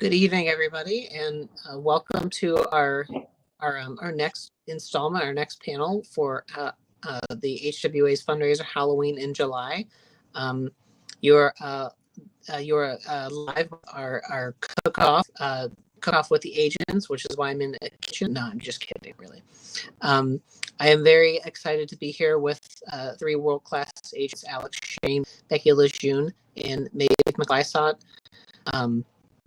Good evening, everybody, and welcome to our next installment, our next panel for the HWA's fundraiser Halloween in July. You're live with our cook-off with the agents, which is why I'm in the kitchen. No, I'm just kidding, really. I am very excited to be here with three world-class agents: Alec, Shane, Becky, LeJune, and Maeve MacLysaght.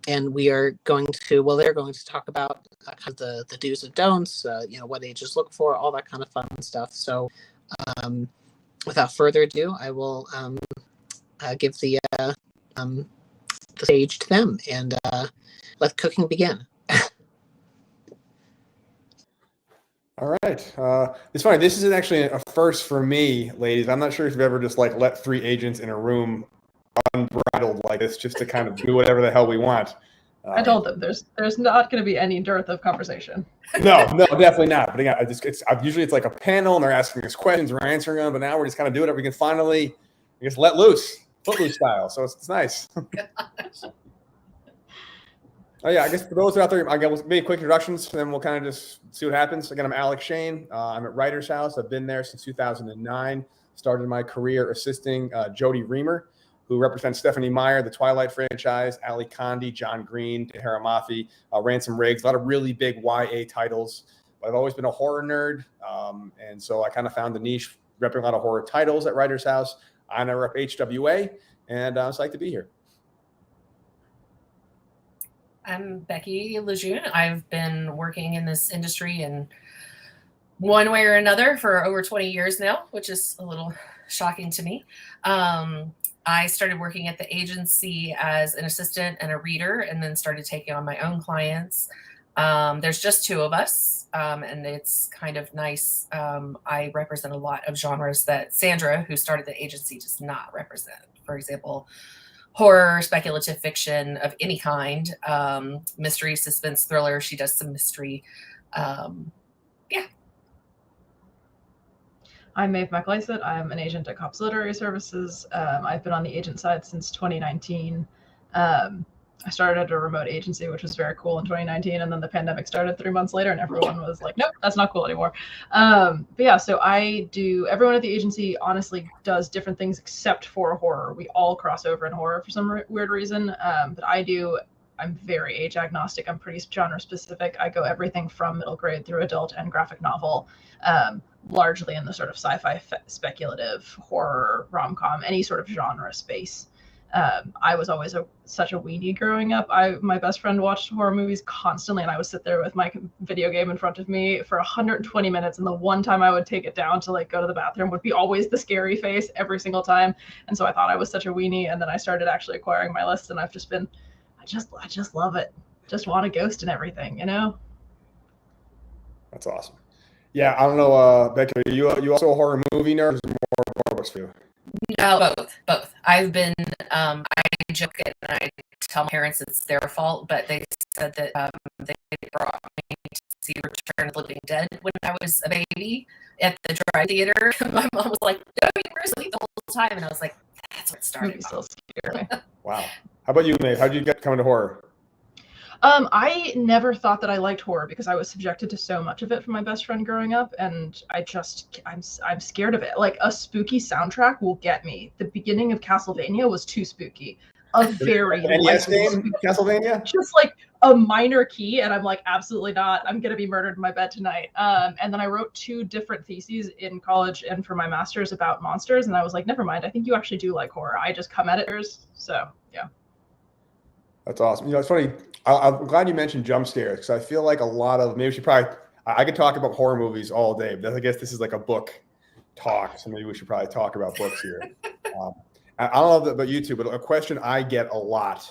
And we are going to, they're going to talk about kind of the do's and don'ts, what ages look for, all that kind of fun stuff. So without further ado, I will give the stage to them and let cooking begin. All right. It's funny. This is actually a first for me, ladies. I'm not sure if you've ever just let three agents in a room unbridled like this just to kind of do whatever the hell we want. I told them there's not going to be any dearth of conversation. No, definitely not. But again, usually it's like a panel and they're asking us questions, we're answering them. But now we're just kind of doing it. We can finally, let loose, footloose style. So it's nice. Oh yeah, I guess for those out there, I guess maybe quick introductions, and then we'll kind of just see what happens. Again, I'm Alec Shane. I'm at Writer's House. I've been there since 2009. Started my career assisting Jody Reamer, who represents Stephanie Meyer, the Twilight franchise, Ali Condi, John Green, Tahara Mafi, Ransom Riggs, a lot of really big YA titles. But I've always been a horror nerd, and so I kind of found the niche, repping a lot of horror titles at Writer's House. I now rep HWA, and I'm psyched to be here. I'm Becky LeJune. I've been working in this industry in one way or another for over 20 years now, which is a little shocking to me. I started working at the agency as an assistant and a reader, and then started taking on my own clients. There's just two of us, and it's kind of nice. I represent a lot of genres that Sandra, who started the agency, does not represent. For example, horror, speculative fiction of any kind, mystery, suspense, thriller. She does some mystery. Yeah. I'm Maeve MacLysaght. I'm an agent at Cops Literary Services. I've been on the agent side since 2019. I started at a remote agency, which was very cool in 2019, and then the pandemic started 3 months later, and everyone was like, nope, that's not cool anymore. But yeah, so everyone at the agency honestly does different things except for horror. We all cross over in horror for some weird reason, but I'm very age agnostic. I'm pretty genre specific. I go everything from middle grade through adult and graphic novel, largely in the sort of sci-fi, speculative, horror, rom-com, any sort of genre space. I was always such a weenie growing up. My best friend watched horror movies constantly, and I would sit there with my video game in front of me for 120 minutes. And the one time I would take it down to go to the bathroom would be always the scary face every single time. And so I thought I was such a weenie. And then I started actually acquiring my list, and I've just been, I just love it. Just want a ghost and everything, That's awesome. Yeah, I don't know, Becky, are you also a horror movie nerd, or is it more horror books for you? No, both. I've been, I joke and I tell my parents it's their fault, but they said that they brought me to see Return of the Living Dead when I was a baby at the drive theater. My mom was like, no, you were asleep the whole time. And I was like, that's what started. Still scared me. Wow. How about you, Maeve? How did you get coming to horror? I never thought that I liked horror because I was subjected to so much of it from my best friend growing up, and I'm scared of it. Like, a spooky soundtrack will get me. The beginning of Castlevania was too spooky. A very NES game, Castlevania? Just like a minor key, and I'm like, absolutely not. I'm gonna be murdered in my bed tonight. And then I wrote 2 different theses in college and for my master's about monsters, and I was like, never mind. I think you actually do like horror. I just come at it. So yeah. That's awesome. It's funny. I'm glad you mentioned jump scares, because I feel like a lot of, I could talk about horror movies all day, but I guess this is like a book talk, so maybe we should probably talk about books here. I don't know about you two, but a question I get a lot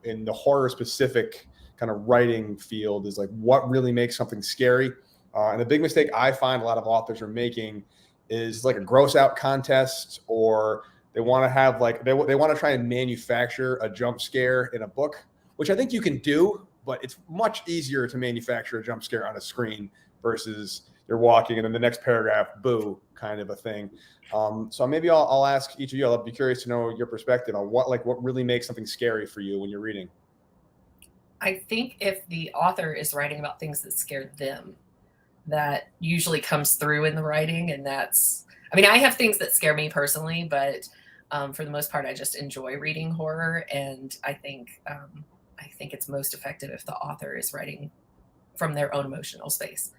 in the horror specific kind of writing field is like, what really makes something scary? And the big mistake I find a lot of authors are making is like a gross out contest, or they want to have they want to try and manufacture a jump scare in a book, which I think you can do, but it's much easier to manufacture a jump scare on a screen versus you're walking and then the next paragraph, boo, kind of a thing. So maybe I'll ask each of you. I'll be curious to know your perspective on what really makes something scary for you when you're reading. I think if the author is writing about things that scare them, that usually comes through in the writing. And that's, I mean, I have things that scare me personally, but for the most part, I just enjoy reading horror. And I think it's most effective if the author is writing from their own emotional space.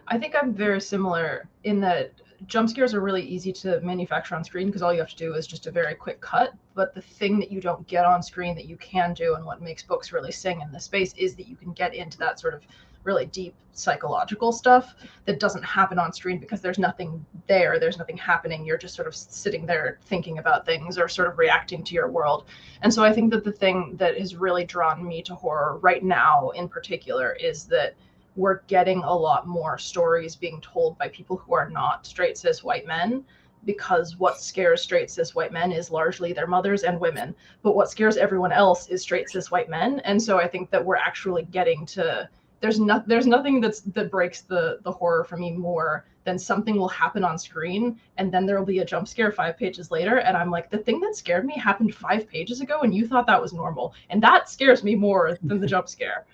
I think I'm very similar in that jump scares are really easy to manufacture on screen because all you have to do is just a very quick cut. But the thing that you don't get on screen that you can do, and what makes books really sing in this space, is that you can get into that sort of really deep psychological stuff that doesn't happen on screen because there's nothing there, there's nothing happening. You're just sort of sitting there thinking about things or sort of reacting to your world. And so I think that the thing that has really drawn me to horror right now in particular is that we're getting a lot more stories being told by people who are not straight cis white men, because what scares straight cis white men is largely their mothers and women, but what scares everyone else is straight cis white men. And so I think that we're actually getting to, there's nothing that breaks the horror for me more than something will happen on screen and then there will be a jump scare 5 pages later and I'm like, the thing that scared me happened 5 pages ago and you thought that was normal, and that scares me more than the jump scare.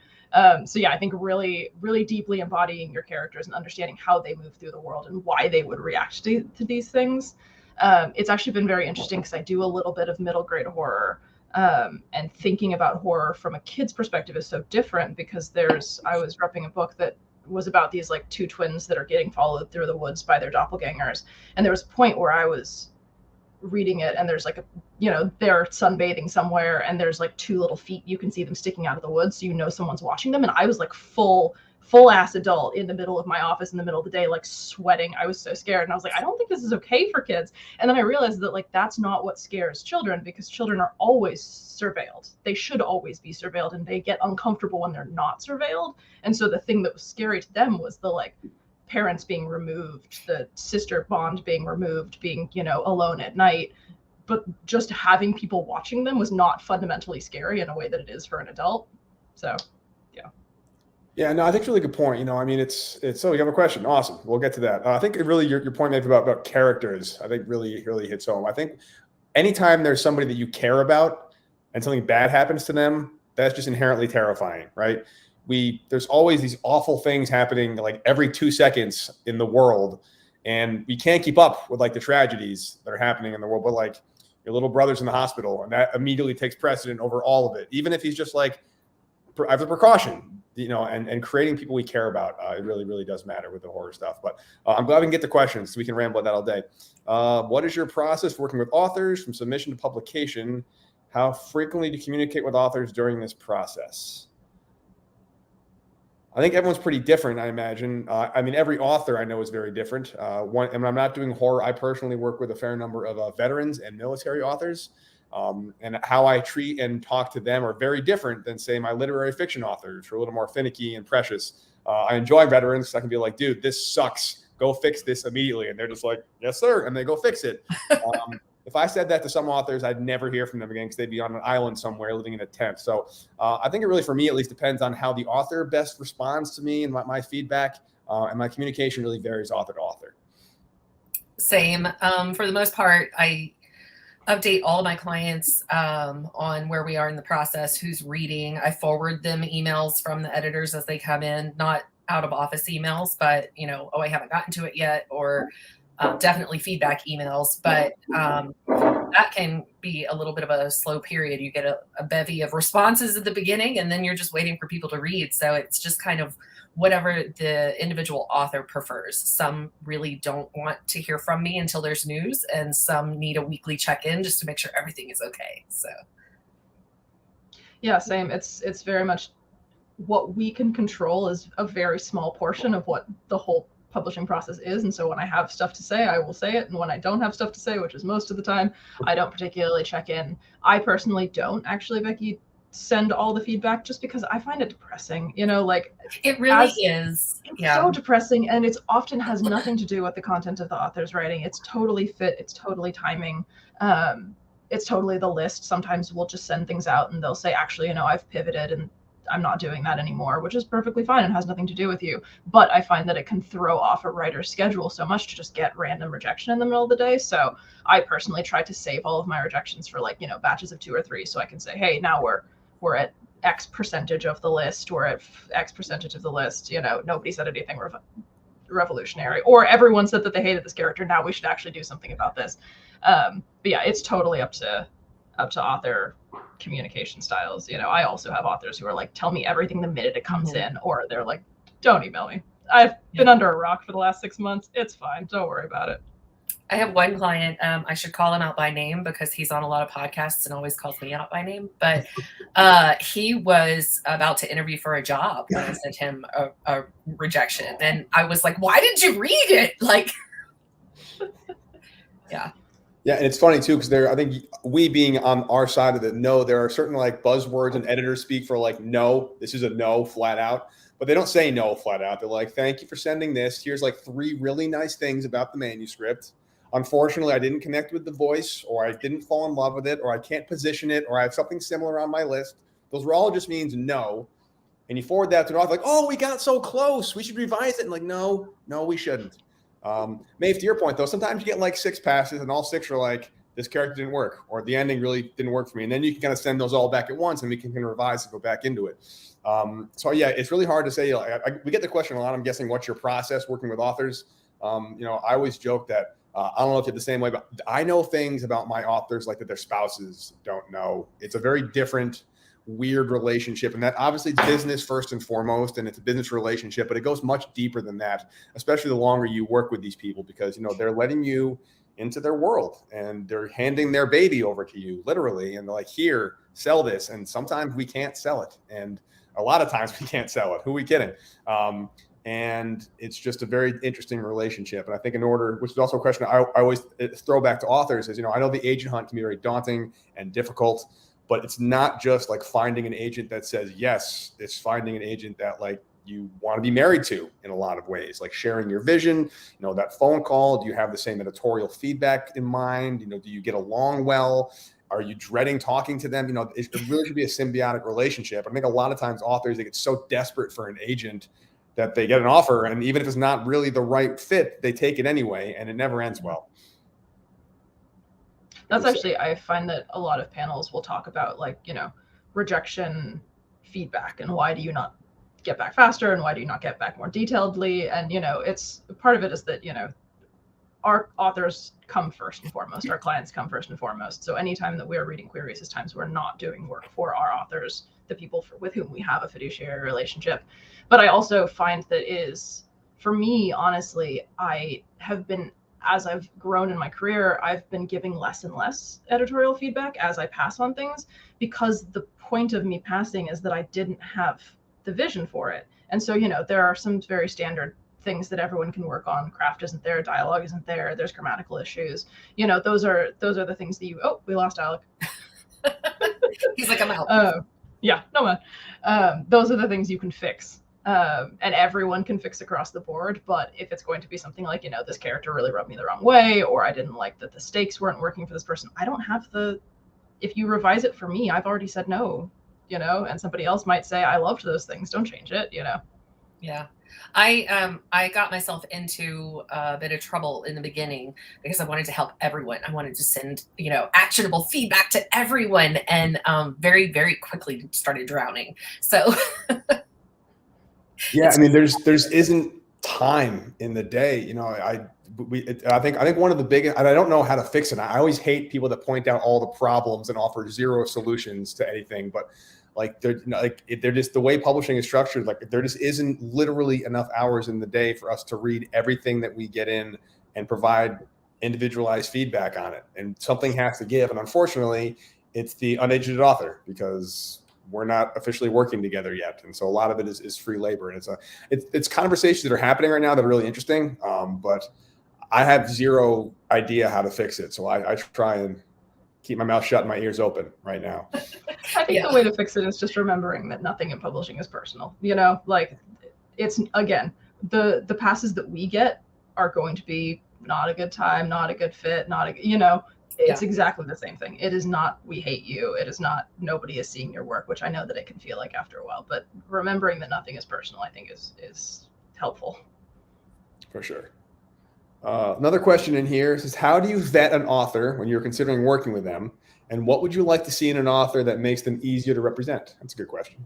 So yeah, I think really, really deeply embodying your characters and understanding how they move through the world and why they would react to these things. It's actually been very interesting because I do a little bit of middle grade horror, and thinking about horror from a kid's perspective is so different because I was repping a book that was about these like 2 twins that are getting followed through the woods by their doppelgangers. And there was a point where I was reading it and there's like they're sunbathing somewhere and there's like 2 little feet, you can see them sticking out of the woods, so someone's watching them, and I was like full ass adult in the middle of my office in the middle of the day, like sweating. I was so scared and I was like, I don't think this is okay for kids. And then I realized that like that's not what scares children, because children are always surveilled. They should always be surveilled, and they get uncomfortable when they're not surveilled. And so the thing that was scary to them was the like parents being removed, the sister bond being removed, being alone at night. But just having people watching them was not fundamentally scary in a way that it is for an adult. So yeah, no, I think it's a really good point. I mean, it's so you have a question. Awesome. We'll get to that. I think it really, your point maybe about characters, I think really hits home. I think anytime there's somebody that you care about and something bad happens to them, that's just inherently terrifying, right? There's always these awful things happening like every 2 seconds in the world, and we can't keep up with like the tragedies that are happening in the world. But like your little brother's in the hospital, and that immediately takes precedent over all of it, even if he's just like as a precaution, and creating people we care about. It really, really does matter with the horror stuff. But I'm glad we can get the questions so we can ramble on that all day. What is your process for working with authors from submission to publication? How frequently do you communicate with authors during this process? I think everyone's pretty different, I imagine. I mean, every author I know is very different. And I'm not doing horror. I personally work with a fair number of veterans and military authors. And how I treat and talk to them are very different than, say, my literary fiction authors who are a little more finicky and precious. I enjoy veterans because I can be like, dude, this sucks. Go fix this immediately. And they're just like, yes, sir. And they go fix it. If I said that to some authors, I'd never hear from them again because they'd be on an island somewhere living in a tent. So I think it really, for me at least, depends on how the author best responds to me and my feedback. And my communication really varies author to author. Same. For the most part, I update all of my clients on where we are in the process, who's reading. I forward them emails from the editors as they come in, not out of office emails, but I haven't gotten to it yet, or definitely feedback emails. But that can be a little bit of a slow period. You get a bevy of responses at the beginning, and then you're just waiting for people to read. So it's just kind of whatever the individual author prefers. Some really don't want to hear from me until there's news, and some need a weekly check-in just to make sure everything is okay. So yeah, same. It's very much what we can control is a very small portion of what the whole publishing process is. And so when I have stuff to say, I will say it. And when I don't have stuff to say, which is most of the time, I don't particularly check in. I personally don't actually, Becky, send all the feedback just because I find it depressing. Like it really is. It's so depressing, and it often has nothing to do with the content of the author's writing. It's totally fit. It's totally timing. It's totally the list. Sometimes we'll just send things out and they'll say, actually, I've pivoted and I'm not doing that anymore, which is perfectly fine and has nothing to do with you. But I find that it can throw off a writer's schedule so much to just get random rejection in the middle of the day. So I personally try to save all of my rejections for batches of 2 or 3. So I can say, hey, now we're at X percentage of the list, or at X percentage of the list, nobody said anything revolutionary, or everyone said that they hated this character. Now we should actually do something about this. But yeah, it's totally up to author communication styles. I also have authors who are like, tell me everything the minute it comes in, or they're like, don't email me. I've been under a rock for the last 6 months. It's fine. Don't worry about it. I have one client, I should call him out by name because he's on a lot of podcasts and always calls me out by name. But he was about to interview for a job when I sent him a rejection. And I was like, why did you read it? Like, yeah. Yeah, and it's funny too, because I think we being on our side of it, no, there are certain like buzzwords and editors speak for like, no, this is a no flat out. But they don't say no flat out. They're like, thank you for sending this. Here's like 3 really nice things about the manuscript. Unfortunately, I didn't connect with the voice, or I didn't fall in love with it, or I can't position it, or I have something similar on my list. Those all just means no. And you forward that to an author like, oh, we got so close. We should revise it. And like, no, we shouldn't. Maeve, to your point, though, sometimes you get like 6 passes and all 6 are like, this character didn't work, or the ending really didn't work for me. And then you can kind of send those all back at once and we can revise and go back into it. So yeah, it's really hard to say. We get the question a lot. I'm guessing, what's your process working with authors? I always joke that I don't know if you're the same way, but I know things about my authors like that their spouses don't know. It's a very different, weird relationship. And that obviously it's business first and foremost, and it's a business relationship, but it goes much deeper than that, especially the longer you work with these people, because, they're letting you into their world and they're handing their baby over to you literally. And they're like, here, sell this. And sometimes we can't sell it. And a lot of times we can't sell it. Who are we kidding? And it's just a very interesting relationship. And I think which is also a question I always throw back to authors is, I know the agent hunt can be very daunting and difficult, but it's not just like finding an agent that says yes. It's finding an agent that like you want to be married to in a lot of ways, like sharing your vision, that phone call. Do you have the same editorial feedback in mind? Do you get along well? Are you dreading talking to them? It really should be a symbiotic relationship. I think a lot of times authors, they get so desperate for an agent that they get an offer, and even if it's not really the right fit, they take it anyway, and it never ends well. That's actually, I find that a lot of panels will talk about like, rejection feedback and why do you not get back faster and why do you not get back more detailedly? And, it's part of it is that, our authors come first and foremost, our clients come first and foremost. So anytime that we're reading queries is times we're not doing work for our authors, the people with whom we have a fiduciary relationship. But I also find that for me, honestly, I have been, as I've grown in my career, I've been giving less and less editorial feedback as I pass on things, because the point of me passing is that I didn't have the vision for it. And so, there are some very standard things that everyone can work on. Craft isn't there, dialogue isn't there, there's grammatical issues. Those are the things that we lost Alec. He's like, I'm out. Yeah, no man. Those are the things you can fix. And everyone can fix across the board. But if it's going to be something like, this character really rubbed me the wrong way, or I didn't like that the stakes weren't working for this person, I don't have if you revise it for me, I've already said no, and somebody else might say, I loved those things, don't change it, Yeah. I got myself into a bit of trouble in the beginning because I wanted to help everyone. I wanted to send, actionable feedback to everyone, and very, very quickly started drowning. So yeah, I mean, there's isn't time in the day. I think one of the biggest, and I don't know how to fix it. I always hate people that point out all the problems and offer zero solutions to anything, but like they're just, the way publishing is structured, like there just isn't literally enough hours in the day for us to read everything that we get in and provide individualized feedback on it. And something has to give. And unfortunately, it's the uneducated author, because we're not officially working together yet. And so a lot of it is free labor. And it's conversations that are happening right now that are really interesting. But I have zero idea how to fix it. So I try and keep my mouth shut and my ears open right now. I think the way to fix it is just remembering that nothing in publishing is personal. Like it's, again, the passes that we get are going to be not a good time, not a good fit, it's exactly the same thing. It is not, we hate you. It is not, nobody is seeing your work, which I know that it can feel like after a while, but remembering that nothing is personal, I think is helpful. For sure. Another question in here says, how do you vet an author when you're considering working with them? And what would you like to see in an author that makes them easier to represent? That's a good question.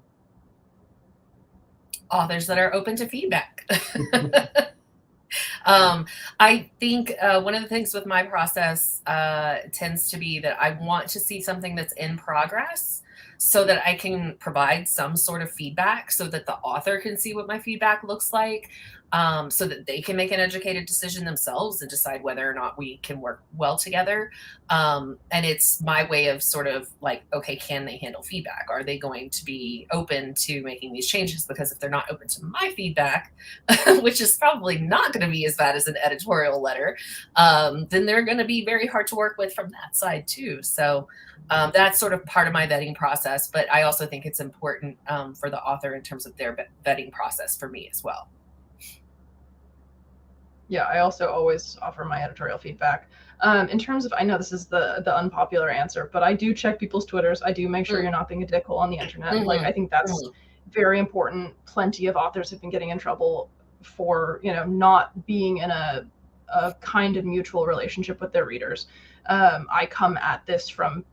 Authors that are open to feedback. I think one of the things with my process tends to be that I want to see something that's in progress so that I can provide some sort of feedback so that the author can see what my feedback looks like, so that they can make an educated decision themselves and decide whether or not we can work well together. And it's my way of sort of like, okay, can they handle feedback? Are they going to be open to making these changes? Because if they're not open to my feedback, which is probably not going to be as bad as an editorial letter, then they're going to be very hard to work with from that side too. So that's sort of part of my vetting process, but I also think it's important for the author in terms of their vetting process for me as well. Yeah, I also always offer my editorial feedback. In terms of, I know this is the unpopular answer, but I do check people's Twitters. I do make sure you're not being a dickhole on the internet. Like, I think that's very important. Plenty of authors have been getting in trouble for, not being in a kind of mutual relationship with their readers. I come at this from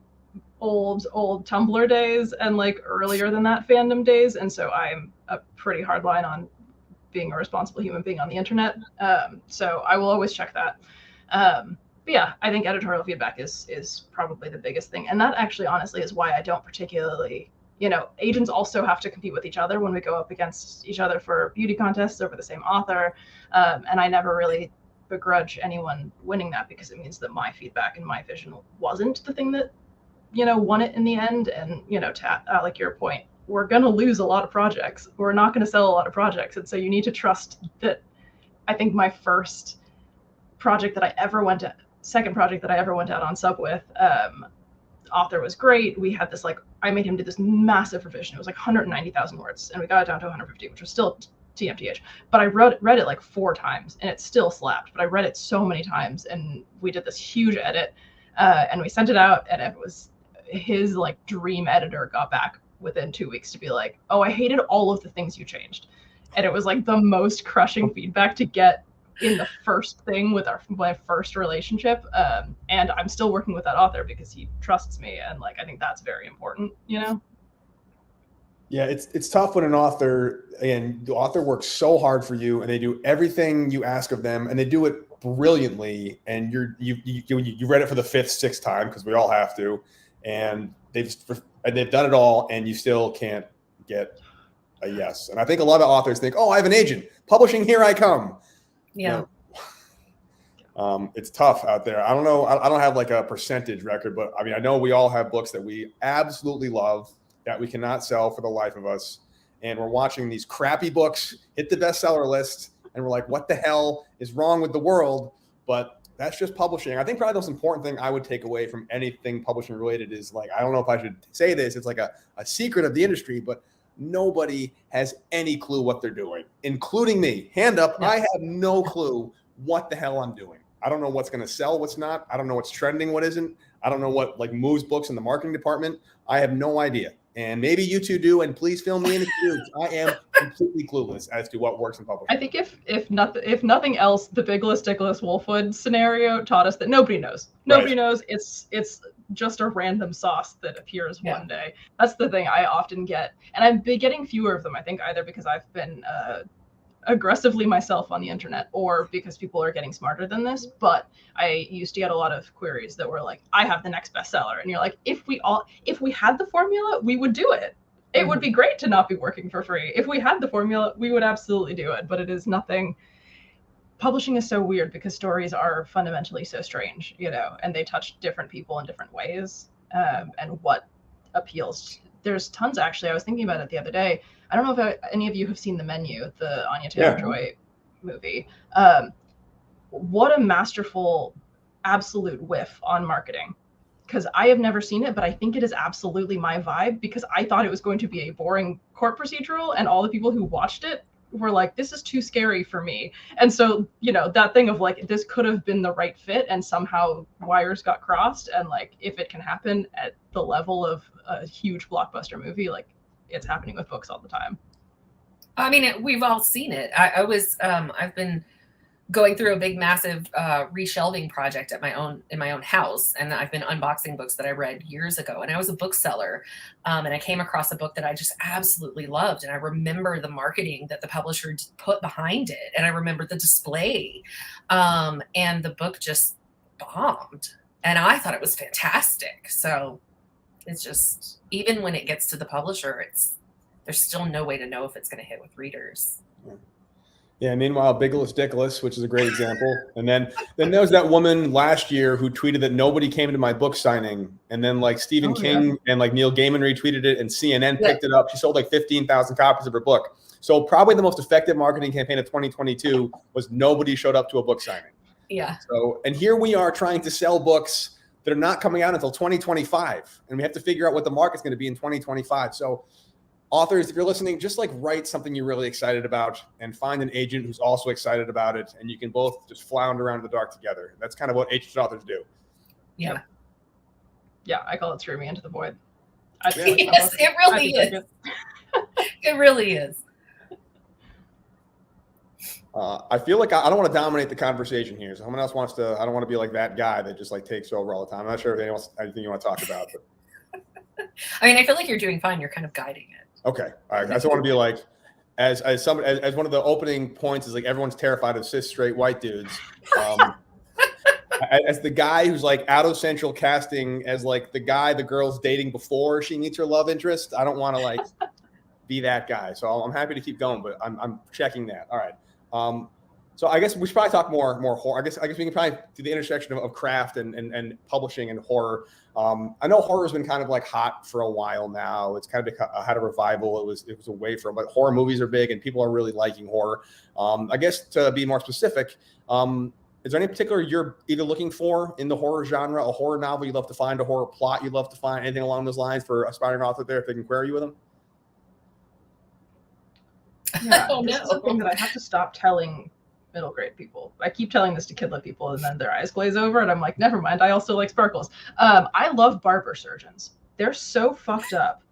old Tumblr days and like earlier than that fandom days. And so I'm a pretty hard line on being a responsible human being on the internet. So I will always check that. But yeah, I think editorial feedback is probably the biggest thing. And that actually, honestly, is why I don't particularly, agents also have to compete with each other when we go up against each other for beauty contests over the same author. And I never really begrudge anyone winning that because it means that my feedback and my vision wasn't the thing that, won it in the end. And, to like your point, we're going to lose a lot of projects. We're not going to sell a lot of projects. And so you need to trust that. I think my first project that I ever went to, second project that I ever went out on sub with, author was great. We had this, I made him do this massive revision. It was 190,000 words and we got it down to 150, which was still TMTH. But I read it 4 times and it still slapped, but I read it so many times and we did this huge edit and we sent it out, and it was his dream editor got back within 2 weeks to be like, oh, I hated all of the things you changed. And it was the most crushing feedback to get in the first thing with my first relationship. And I'm still working with that author because he trusts me. And I think that's very important, Yeah, it's tough when an author, and the author works so hard for you and they do everything you ask of them and they do it brilliantly. And you read it for the 5th, 6th time, because we all have to. And they've done it all, and you still can't get a yes. And I think a lot of authors think, oh, I have an agent. Publishing, here I come. Yeah. It's tough out there. I don't know. I don't have a percentage record, but I know we all have books that we absolutely love that we cannot sell for the life of us. And we're watching these crappy books hit the bestseller list, and we're like, what the hell is wrong with the world? But that's just publishing. I think probably the most important thing I would take away from anything publishing related is I don't know if I should say this. It's a secret of the industry, but nobody has any clue what they're doing, including me. Hand up. Yeah. I have no clue what the hell I'm doing. I don't know what's going to sell, what's not. I don't know what's trending, what isn't. I don't know what moves books in the marketing department. I have no idea. And maybe you two do, and please fill me in if you do. I am completely clueless as to what works in publishing. I think if nothing else, the Big Listiculous Wolfwood scenario taught us that nobody knows. Nobody knows. It's just a random sauce that appears one day. That's the thing I often get, and I've been getting fewer of them. I think either because I've been aggressively myself on the internet, or because people are getting smarter than this. But I used to get a lot of queries that were like, I have the next bestseller. And you're like, if we had the formula, we would do it. It would be great to not be working for free. If we had the formula, we would absolutely do it. But it is nothing. Publishing is so weird because stories are fundamentally so strange, and they touch different people in different ways. And what appeals. There's tons, actually. I was thinking about it the other day. I don't know if any of you have seen The Menu, the Anya Taylor-Joy movie. What a masterful, absolute whiff on marketing. Because I have never seen it, but I think it is absolutely my vibe, because I thought it was going to be a boring court procedural, and all the people who watched it were like, this is too scary for me. And so, that thing of this could have been the right fit, and somehow wires got crossed. And if it can happen at the level of a huge blockbuster movie, it's happening with books all the time. I mean, we've all seen it. I've been going through a big, massive reshelving project at in my own house, and I've been unboxing books that I read years ago. And I was a bookseller, and I came across a book that I just absolutely loved. And I remember the marketing that the publisher put behind it, and I remember the display, and the book just bombed. And I thought it was fantastic. So it's just, even when it gets to the publisher, there's still no way to know if it's going to hit with readers. Yeah. Meanwhile, Bigelows Dickless, which is a great example. And then there was that woman last year who tweeted that nobody came to my book signing. And then like Stephen King and like Neil Gaiman retweeted it, and CNN picked it up. She sold like 15,000 copies of her book. So probably the most effective marketing campaign of 2022 was nobody showed up to a book signing. Yeah. So, and here we are trying to sell books that are not coming out until 2025. And we have to figure out what the market's going to be in 2025. So authors, if you're listening, just like write something you're really excited about and find an agent who's also excited about it. And you can both just flounder around in the dark together. That's kind of what agents and authors do. Yeah. Yeah. I call it screw me into the void. Yes, it really is. It really is. I feel like I don't want to dominate the conversation here. So someone else wants to, I don't want to be like that guy that just like takes over all the time. I'm not sure if anyone else, anything you want to talk about, but I mean, I feel like you're doing fine. You're kind of guiding it. Okay. All right. I just want to be like, as one of the opening points is like, everyone's terrified of cis straight white dudes. As the guy who's like out of central casting, as like the guy the girl's dating before she meets her love interest, I don't want to like be that guy. So I'm happy to keep going, but I'm checking that. All right. So I guess we should probably talk more horror. I guess we can probably do the intersection of craft and publishing and horror. I know horror's been kind of like hot for a while now. It's kind of had a revival. It was away from, but horror movies are big and people are really liking horror. I guess to be more specific, is there any particular you're either looking for in the horror genre, a horror novel you'd love to find, a horror plot you'd love to find, anything along those lines for aspiring author there if they can query you with them? Yeah, this is something that I have to stop telling middle grade people. I keep telling this to kidlit people and then their eyes glaze over and I'm like, never mind, I also like sparkles. I love barber surgeons. They're so fucked up.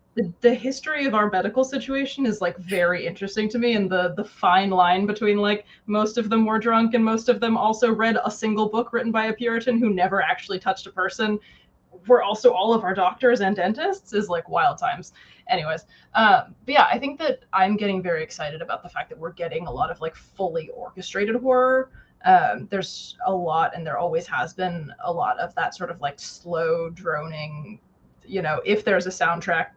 The history of our medical situation is like very interesting to me, and the fine line between like most of them were drunk and most of them also read a single book written by a Puritan who never actually touched a person. We're also all of our doctors and dentists is like wild times. Anyways, but yeah, I think that I'm getting very excited about the fact that we're getting a lot of like fully orchestrated horror. There's a lot, and there always has been a lot of that sort of like slow droning, if there's a soundtrack,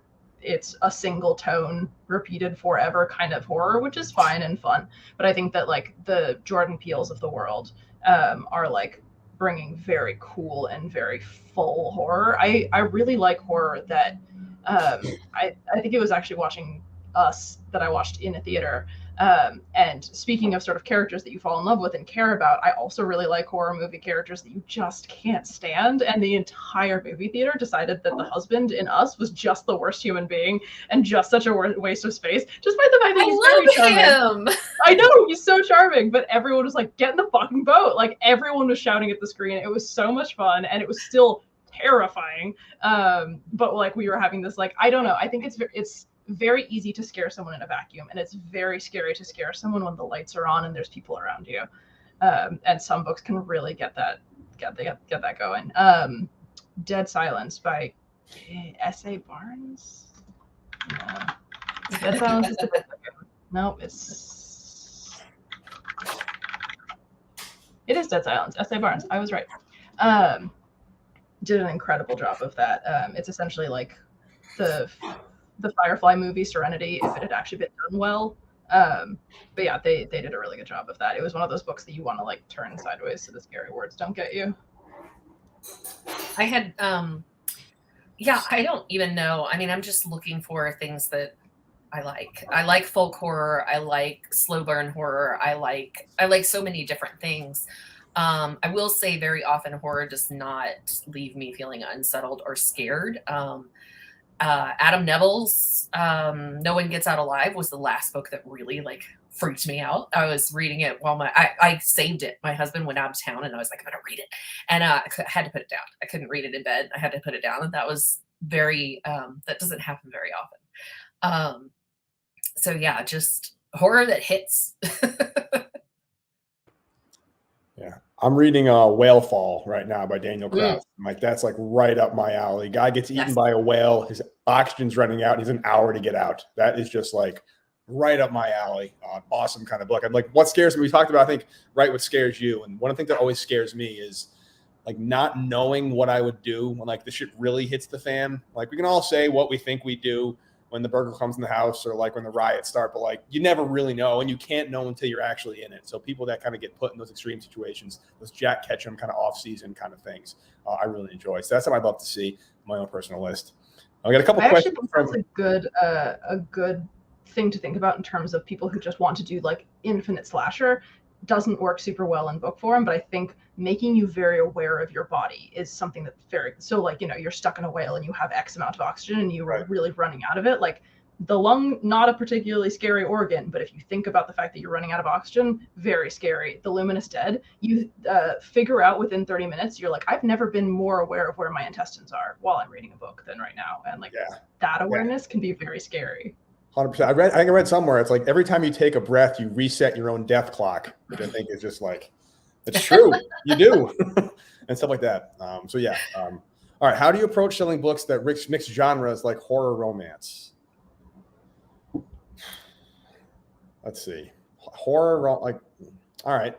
it's a single tone repeated forever kind of horror, which is fine and fun. But I think that like the Jordan Peels of the world are like bringing very cool and very full horror. I really like horror that I think it was actually watching Us that I watched in a theater. And speaking of sort of characters that you fall in love with and care about, I also really like horror movie characters that you just can't stand. And the entire movie theater decided that the husband in Us was just the worst human being and just such a waste of space, despite the fact that he's very charming. I know, he's so charming, but everyone was like, get in the fucking boat. Like everyone was shouting at the screen. It was so much fun, and it was still terrifying. But like we were having this like, I don't know, I think it's very easy to scare someone in a vacuum, and it's very scary to scare someone when the lights are on and there's people around you. And some books can really get that going. Dead Silence by S.A. Barnes. No. Dead Silence is no, it is Dead Silence. S.A. Barnes. I was right. Did an incredible job of that. It's essentially like the Firefly movie Serenity if it had actually been done well. But yeah, they did a really good job of that. It was one of those books that you want to like turn sideways so the scary words don't get you. I had I don't even know. I mean, I'm just looking for things that I like. I like folk horror. I like slow burn horror. I like so many different things. I will say very often horror does not leave me feeling unsettled or scared. Adam Neville's No One Gets Out Alive was the last book that really like freaked me out. I was reading it while I saved it. My husband went out of town and I was like, I'm going to read it. And I had to put it down. I couldn't read it in bed. I had to put it down. And that was very, that doesn't happen very often. So yeah, just horror that hits. I'm reading Whale Fall right now by Daniel Kraus. Like that's like right up my alley. Guy gets eaten by a whale. His oxygen's running out. He's an hour to get out. That is just like right up my alley. Awesome kind of book. I'm like, what scares me? We talked about, I think, right, what scares you. And one of the things that always scares me is like not knowing what I would do when like the shit really hits the fan. Like we can all say what we think we do when the burglar comes in the house or like when the riots start, but like you never really know, and you can't know until you're actually in it. So people that kind of get put in those extreme situations, those Jack Ketchum kind of off-season kind of things, I really enjoy. So that's something I'd love to see on my own personal list. I got a couple questions. That's a good thing to think about in terms of people who just want to do like infinite slasher. Doesn't work super well in book form, but I think making you very aware of your body is something that's so like, you're stuck in a whale and you have X amount of oxygen and you're really running out of it. Like the lung, not a particularly scary organ, but if you think about the fact that you're running out of oxygen, very scary. The luminous dead, you figure out within 30 minutes, you're like, I've never been more aware of where my intestines are while I'm reading a book than right now. And like that awareness can be very scary. 100%. I think I read somewhere it's like every time you take a breath, you reset your own death clock, which I think is just like, it's true. You do. And stuff like that. All right. How do you approach selling books that mix genres like horror romance? Let's see. Horror, like, all right.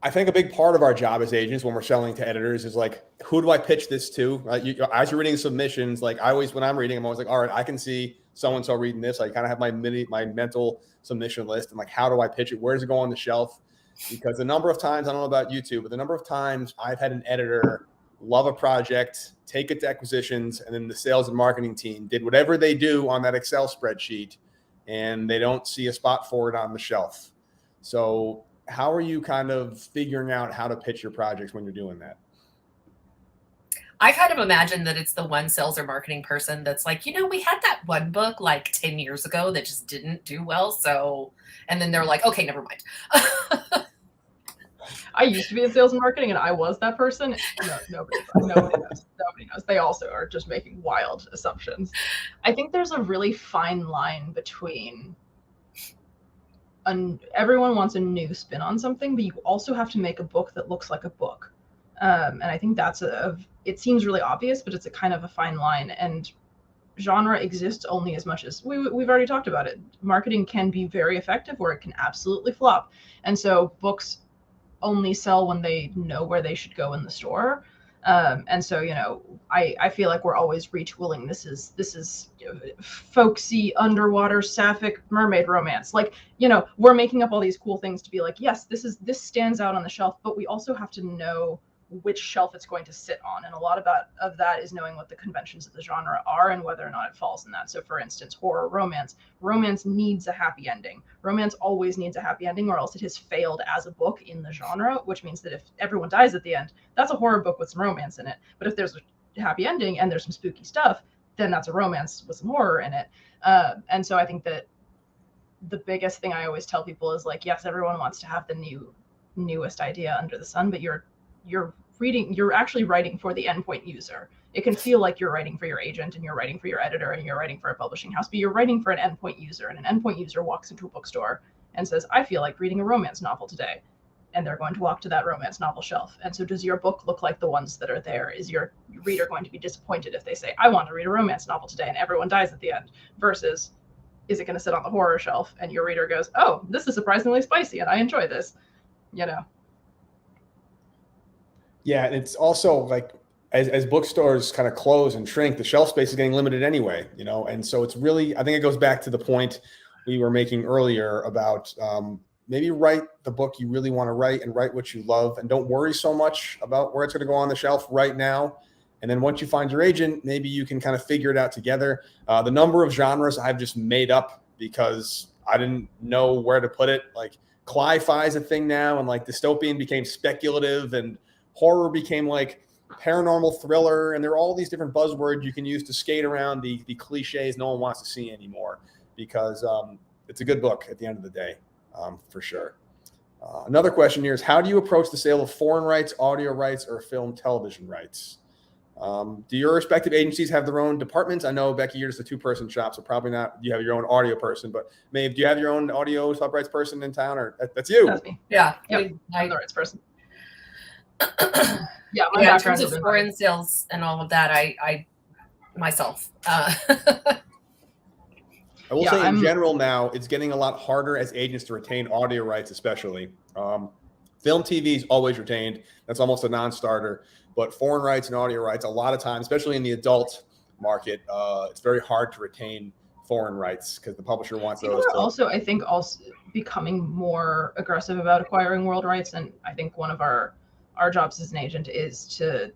I think a big part of our job as agents when we're selling to editors is like, who do I pitch this to? As you're reading submissions, like when I'm reading, I'm always like, all right, I can see so-and-so reading this. I kind of have my mental submission list and like, how do I pitch it? Where does it go on the shelf? Because the number of times, I don't know about you two, but the number of times I've had an editor love a project, take it to acquisitions, and then the sales and marketing team did whatever they do on that Excel spreadsheet and they don't see a spot for it on the shelf. So how are you kind of figuring out how to pitch your projects when you're doing that? I kind of imagine that it's the one sales or marketing person that's like, we had that one book like 10 years ago that just didn't do well. So, and then they're like, okay, never mind. I used to be in sales and marketing and I was that person. No, nobody knows. Nobody knows. They also are just making wild assumptions. I think there's a really fine line between everyone wants a new spin on something, but you also have to make a book that looks like a book. And I think that's it seems really obvious, but it's a kind of a fine line. And genre exists only as much as we've already talked about it. Marketing can be very effective or it can absolutely flop. And so books only sell when they know where they should go in the store. And so, I feel like we're always retooling. This is folksy underwater sapphic mermaid romance. Like, we're making up all these cool things to be like, yes, this stands out on the shelf, but we also have to know which shelf it's going to sit on. And a lot of that is knowing what the conventions of the genre are and whether or not it falls in that. So for instance, horror romance needs a happy ending. Romance always needs a happy ending or else it has failed as a book in the genre, which means that if everyone dies at the end, that's a horror book with some romance in it. But if there's a happy ending and there's some spooky stuff, then that's a romance with some horror in it. And so I think that the biggest thing I always tell people is like, yes, everyone wants to have the newest idea under the sun, but you're actually writing for the endpoint user. It can feel like you're writing for your agent and you're writing for your editor and you're writing for a publishing house, but you're writing for an endpoint user, and an endpoint user walks into a bookstore and says, I feel like reading a romance novel today. And they're going to walk to that romance novel shelf. And so does your book look like the ones that are there? Is your reader going to be disappointed if they say, I want to read a romance novel today and everyone dies at the end? Versus, is it going to sit on the horror shelf and your reader goes, oh, this is surprisingly spicy and I enjoy this, Yeah, and it's also like as bookstores kind of close and shrink, the shelf space is getting limited anyway, and so it's really, I think it goes back to the point we were making earlier about maybe write the book you really want to write and write what you love and don't worry so much about where it's going to go on the shelf right now. And then once you find your agent, maybe you can kind of figure it out together. The number of genres I've just made up because I didn't know where to put it. Like cli-fi is a thing now, and like dystopian became speculative and horror became like paranormal thriller, and there are all these different buzzwords you can use to skate around the cliches no one wants to see anymore, because it's a good book at the end of the day, for sure. Another question here is, how do you approach the sale of foreign rights, audio rights, or film television rights? Do your respective agencies have their own departments? I know, Becky, you're just a two-person shop, so probably not. You have your own audio person, but Maeve, do you have your own audio sub rights person in town, or that's you? That's me. Yeah. Yep. I'm the rights person. Yeah, my in background terms of foreign sales and all of that, I myself. I will say in general now, it's getting a lot harder as agents to retain audio rights, especially. Film TV is always retained. That's almost a non-starter. But foreign rights and audio rights, a lot of times, especially in the adult market, it's very hard to retain foreign rights because the publisher wants those. People are also, I think, also becoming more aggressive about acquiring world rights. And I think one of our jobs as an agent is to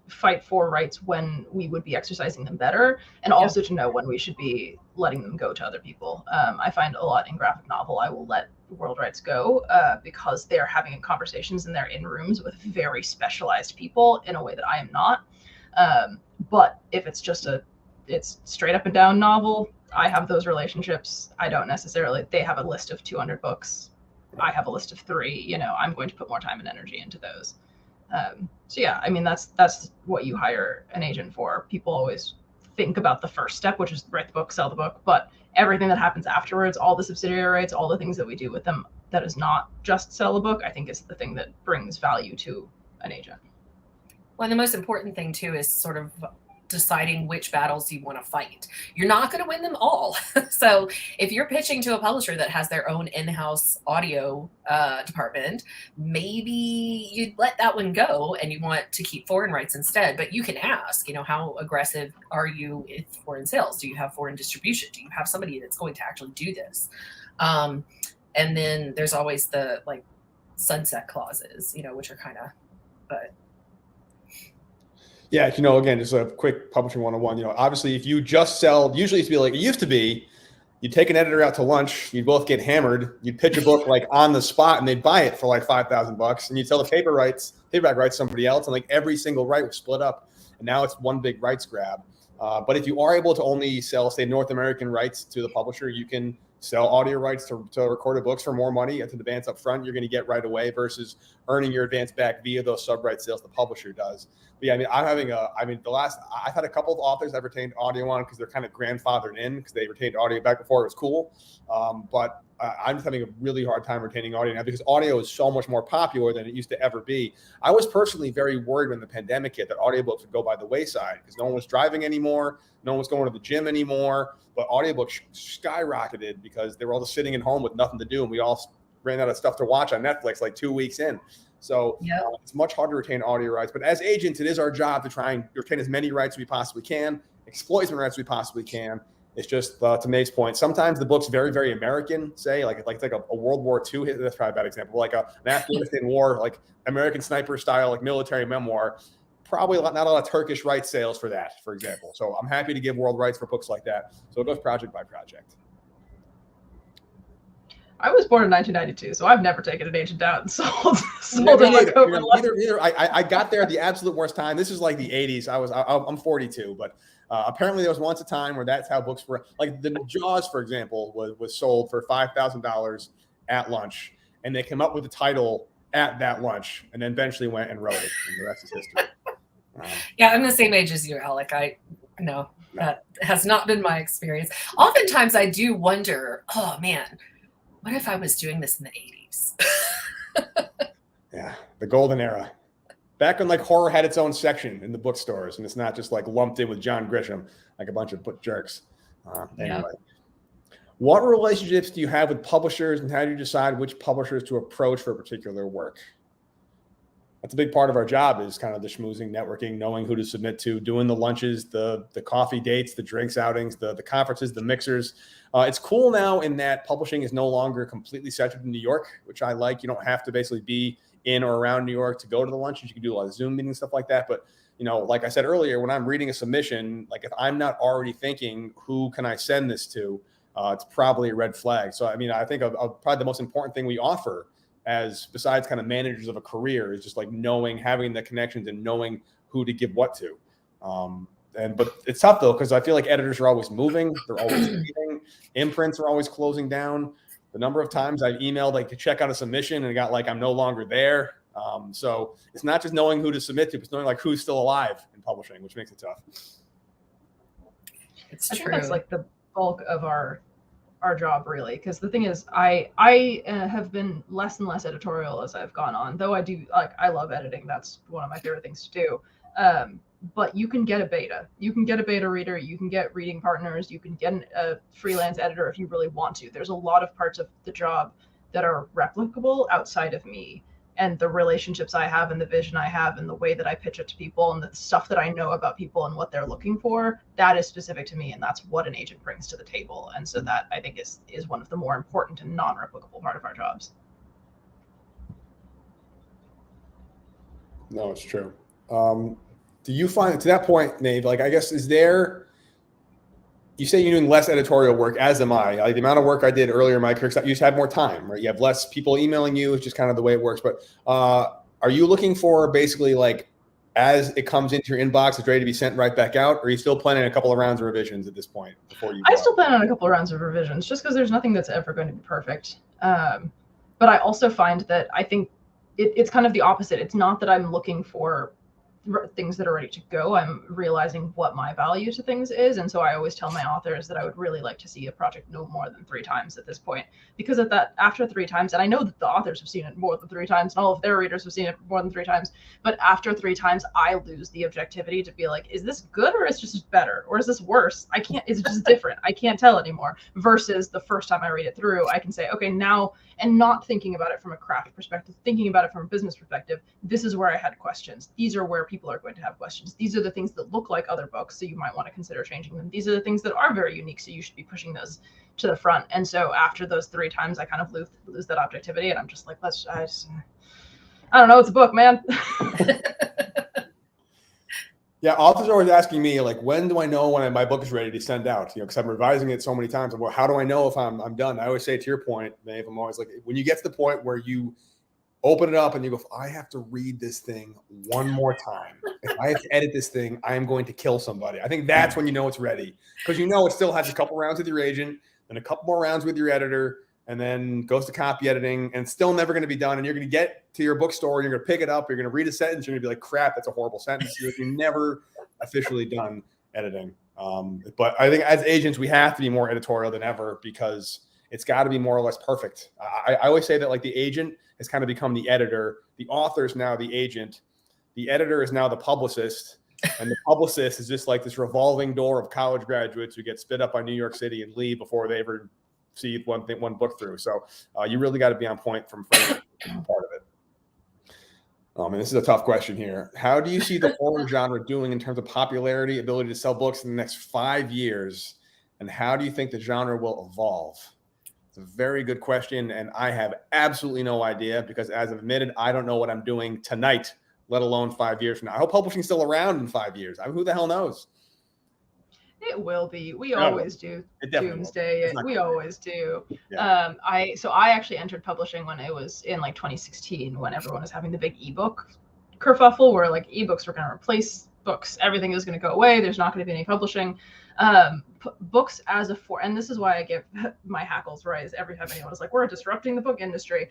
fight for rights when we would be exercising them better, and also to know when we should be letting them go to other people. I find a lot in graphic novel, I will let world rights go because they're having conversations and they're in rooms with very specialized people in a way that I am not. But if it's just it's straight up and down novel, I have those relationships. I don't necessarily, they have a list of 200 books. I have a list of 3, I'm going to put more time and energy into those. So yeah, I mean, that's what you hire an agent for. People always think about the first step, which is write the book, sell the book, but everything that happens afterwards, all the subsidiary rights, all the things that we do with them, that is not just sell a book, I think is the thing that brings value to an agent. Well, and the most important thing too is sort of deciding which battles you want to fight. You're not going to win them all. So if you're pitching to a publisher that has their own in-house audio department, maybe you'd let that one go and you want to keep foreign rights instead. But you can ask, how aggressive are you with foreign sales? Do you have foreign distribution? Do you have somebody that's going to actually do this? And then there's always the sunset clauses, which are kind of, but yeah, again, just a quick publishing 101. Obviously, if you just sell, usually it's like it used to be, you take an editor out to lunch, you'd both get hammered, you'd pitch a book on the spot, and they'd buy it for $5,000, and you'd sell the paperback rights to somebody else, and every single right was split up, and now it's one big rights grab. But if you are able to only sell, say, North American rights to the publisher, you can sell audio rights to recorded books for more money at the advance up front. You're going to get right away versus earning your advance back via those sub rights sales the publisher does. But yeah, I've had a couple of authors I've retained audio on because they're kind of grandfathered in because they retained audio back before it was cool. But I'm just having a really hard time retaining audio now because audio is so much more popular than it used to ever be. I was personally very worried when the pandemic hit that audiobooks would go by the wayside because no one was driving anymore. No one was going to the gym anymore. But audiobooks skyrocketed because they were all just sitting at home with nothing to do. And we all ran out of stuff to watch on Netflix 2 weeks in. So it's much harder to retain audio rights. But as agents, it is our job to try and retain as many rights as we possibly can, exploit as many rights as we possibly can. It's just, to Maeve's point, sometimes the book's very, very American, say, like a World War II, that's probably a bad example, an Afghanistan war, American sniper style, military memoir. Probably not a lot of Turkish rights sales for that, for example. So I'm happy to give world rights for books like that. So it goes project by project. I was born in 1992, so I've never taken an agent out and sold Neither. I got there at the absolute worst time. This is the 80s. I'm 42, but apparently there was once a time where that's how books were. The Jaws, for example, was sold for $5,000 at lunch, and they came up with the title at that lunch, and then eventually went and wrote it, and the rest is history. Yeah, I'm the same age as you, Alec. No, that has not been my experience. Oftentimes I do wonder, oh man, what if I was doing this in the 80s? Yeah, the golden era. Back when horror had its own section in the bookstores, and it's not just lumped in with John Grisham, a bunch of jerks. Anyway. What relationships do you have with publishers, and how do you decide which publishers to approach for a particular work? That's a big part of our job, is kind of the schmoozing, networking, knowing who to submit to, doing the lunches, the coffee dates, the drinks outings, the conferences, the mixers. It's cool now in that publishing is no longer completely centered in New York, which I like. You don't have to basically be in or around New York to go to the lunches. You can do a lot of Zoom meetings, stuff like that. But, like I said earlier, when I'm reading a submission, if I'm not already thinking, who can I send this to? It's probably a red flag. So, I think probably the most important thing we offer besides kind of managers of a career is just having the connections and knowing who to give what to. But it's tough though, because I feel like editors are always moving. They're always leaving. Imprints are always closing down. The number of times I've emailed to check out a submission and got I'm no longer there. So it's not just knowing who to submit to, it's knowing like who's still alive in publishing, which makes it tough. It's I true. think that's like the bulk of our job, really, because the thing is, I have been less and less editorial as I've gone on, though I love editing. That's one of my favorite things to do. But you can get a beta reader, you can get reading partners, you can get a freelance editor if you really want to. There's a lot of parts of the job that are replicable outside of me, and the relationships I have and the vision I have and the way that I pitch it to people and the stuff that I know about people and what they're looking for, that is specific to me, and that's what an agent brings to the table. And so that, I think, is one of the more important and non-replicable part of our jobs. No, it's true. Do you find, to that point, Maeve, like, I guess, is there, you say you're doing less editorial work, as am I. Like, the amount of work I did earlier in my career, you just had more time, right? You have less people emailing you. It's just kind of the way it works. But are you looking for basically, like, as it comes into your inbox, it's ready to be sent right back out? Or are you still planning a couple of rounds of revisions at this point before you I still plan on a couple of rounds of revisions, just because there's nothing that's ever going to be perfect. But I also find that I think it's kind of the opposite. It's not that I'm looking for things that are ready to go. I'm realizing what my value to things is, and so I always tell my authors that I would really like to see a project no more than 3 times at this point, because after 3 times, and I know that the authors have seen it more than 3 times and all of their readers have seen it more than 3 times, but after 3 times I lose the objectivity to be like, is this good or is this just better, or is this worse? Is it just different? I can't tell anymore. Versus the first time I read it through, I can say, okay, now, and not thinking about it from a craft perspective, thinking about it from a business perspective, this is where I had questions. These are where people are going to have questions. These are the things that look like other books, so you might want to consider changing them. These are the things that are very unique, so you should be pushing those to the front. And so after those 3 times, I kind of lose that objectivity, and I'm just like, I don't know, it's a book, man. Yeah, authors are always asking me, like, when do I know when my book is ready to send out? Because I'm revising it so many times. Well, how do I know if I'm done? I always say, to your point, Maeve, I'm always like, when you get to the point where you open it up and you go, I have to read this thing one more time. If I have to edit this thing, I am going to kill somebody. I think that's when you know it's ready, because you know it still has a couple rounds with your agent, then a couple more rounds with your editor, and then goes to copy editing, and it's still never going to be done. And you're going to get to your bookstore, you're going to pick it up, you're going to read a sentence, you're going to be like, crap, that's a horrible sentence. You're never officially done editing. But I think as agents, we have to be more editorial than ever, because it's got to be more or less perfect. I always say that, like, the agent has kind of become the editor, the author is now the agent, the editor is now the publicist, and the publicist is just like this revolving door of college graduates who get spit up by New York City and leave before they ever see one book through. So you really got to be on point from part of it. And this is a tough question here. How do you see the horror genre doing in terms of popularity, ability to sell books in the next 5 years? And how do you think the genre will evolve? It's a very good question, and I have absolutely no idea, because, as I've admitted, I don't know what I'm doing tonight, let alone 5 years from now. I hope publishing's still around in 5 years. I mean, who the hell knows? It will be. We always do. Doomsday. We always do. Yeah. I actually entered publishing when it was in like 2016, when everyone was having the big ebook kerfuffle, where like ebooks were going to replace books. Everything is going to go away. There's not going to be any publishing. Books as a and this is why I get my hackles rise every time anyone is like, we're disrupting the book industry.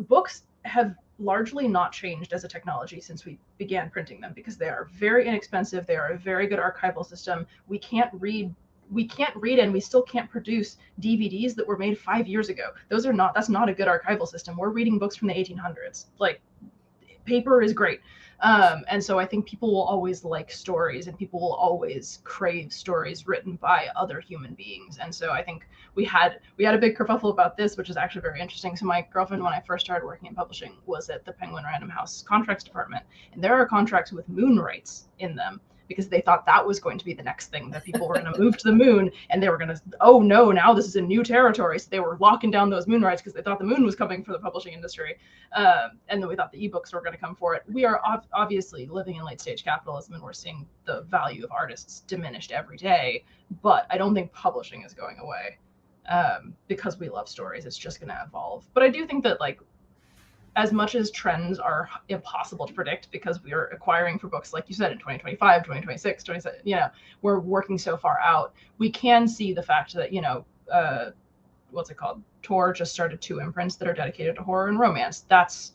Books have largely not changed as a technology since we began printing them, because they are very inexpensive. They are a very good archival system. We can't read, and we still can't produce DVDs that were made 5 years ago. That's not a good archival system. We're reading books from the 1800s. Like, paper is great. And so I think people will always like stories, and people will always crave stories written by other human beings. And so I think we had a big kerfuffle about this, which is actually very interesting. So my girlfriend, when I first started working in publishing, was at the Penguin Random House contracts department, and there are contracts with moon rights in them, because they thought that was going to be the next thing, that people were going to move to the moon, and they were going to, oh no, now this is a new territory. So they were locking down those moon rights because they thought the moon was coming for the publishing industry. And then we thought the ebooks were going to come for it. We are obviously living in late stage capitalism, and we're seeing the value of artists diminished every day, but I don't think publishing is going away, because we love stories. It's just going to evolve. But I do think that, like, as much as trends are impossible to predict, because we are acquiring for books, like you said, in 2025, 2026, 27, we're working so far out, we can see the fact that, what's it called? Tor just started 2 imprints that are dedicated to horror and romance. That's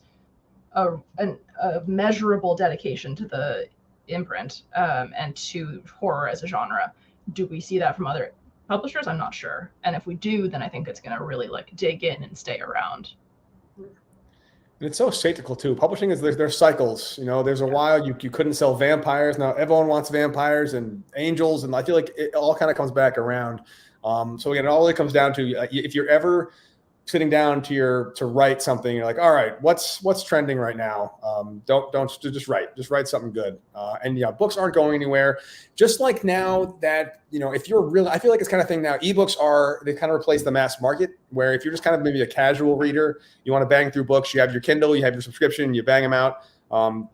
a measurable dedication to the imprint and to horror as a genre. Do we see that from other publishers? I'm not sure. And if we do, then I think it's going to really like dig in and stay around. And it's so cyclical too. Publishing is there's cycles. You know, there's a while you couldn't sell vampires. Now everyone wants vampires and angels, and I feel like it all kind of comes back around. So again, it all really comes down to if you're ever sitting down to write something, you're like, all right, what's trending right now? Don't just write something good. And books aren't going anywhere. Just like now that, if you're really, I feel like it's kind of thing now, ebooks they kind of replace the mass market, where if you're just kind of maybe a casual reader, you want to bang through books, you have your Kindle, you have your subscription, you bang them out.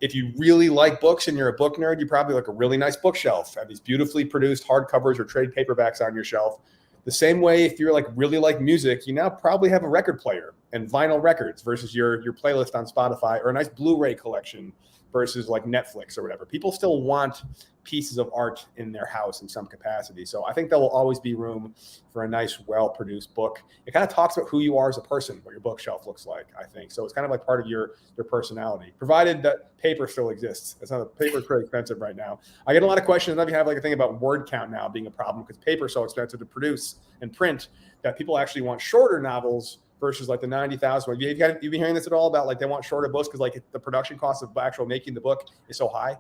If you really like books and you're a book nerd, you probably like a really nice bookshelf, have these beautifully produced hardcovers or trade paperbacks on your shelf. The same way, if you're really like music, you now probably have a record player and vinyl records versus your playlist on Spotify, or a nice Blu-ray collection versus like Netflix or whatever. People still want pieces of art in their house in some capacity. So I think there will always be room for a nice, well-produced book. It kind of talks about who you are as a person, what your bookshelf looks like, I think. So it's kind of like part of your personality, provided that paper still exists. Paper is pretty expensive right now. I get a lot of questions. If you have like a thing about word count now being a problem because paper is so expensive to produce and print that people actually want shorter novels versus like the 90,000. You've been hearing this at all about like they want shorter books because like the production cost of actual making the book is so high?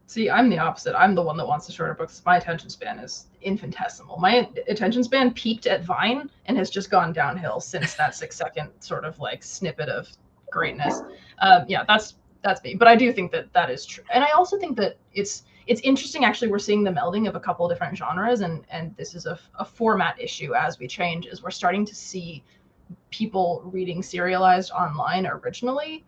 See, I'm the opposite. I'm the one that wants the shorter books. My attention span is infinitesimal. My attention span peaked at Vine and has just gone downhill since that 6-second sort of like snippet of greatness. That's me. But I do think that is true. And I also think that it's interesting, actually. We're seeing the melding of a couple of different genres, and this is a format issue as we change, is we're starting to see people reading serialized online originally,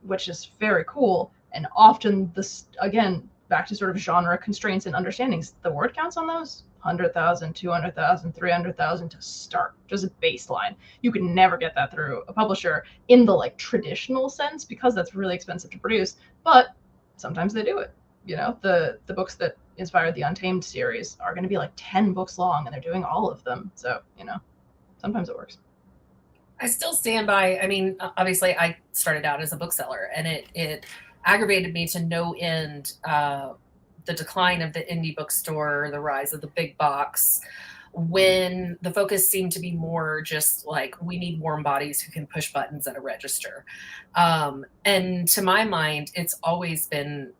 which is very cool. And often this, again, back to sort of genre constraints and understandings, the word counts on those 100,000, 200,000, 300,000 to start, just a baseline. You can never get that through a publisher in the like traditional sense, because that's really expensive to produce, but sometimes they do it. The books that inspired the Untamed series are going to be like 10 books long, and they're doing all of them. So, sometimes it works. I still stand by, obviously I started out as a bookseller, and it aggravated me to no end, the decline of the indie bookstore, the rise of the big box, when the focus seemed to be more just like, we need warm bodies who can push buttons at a register. And to my mind, it's always been,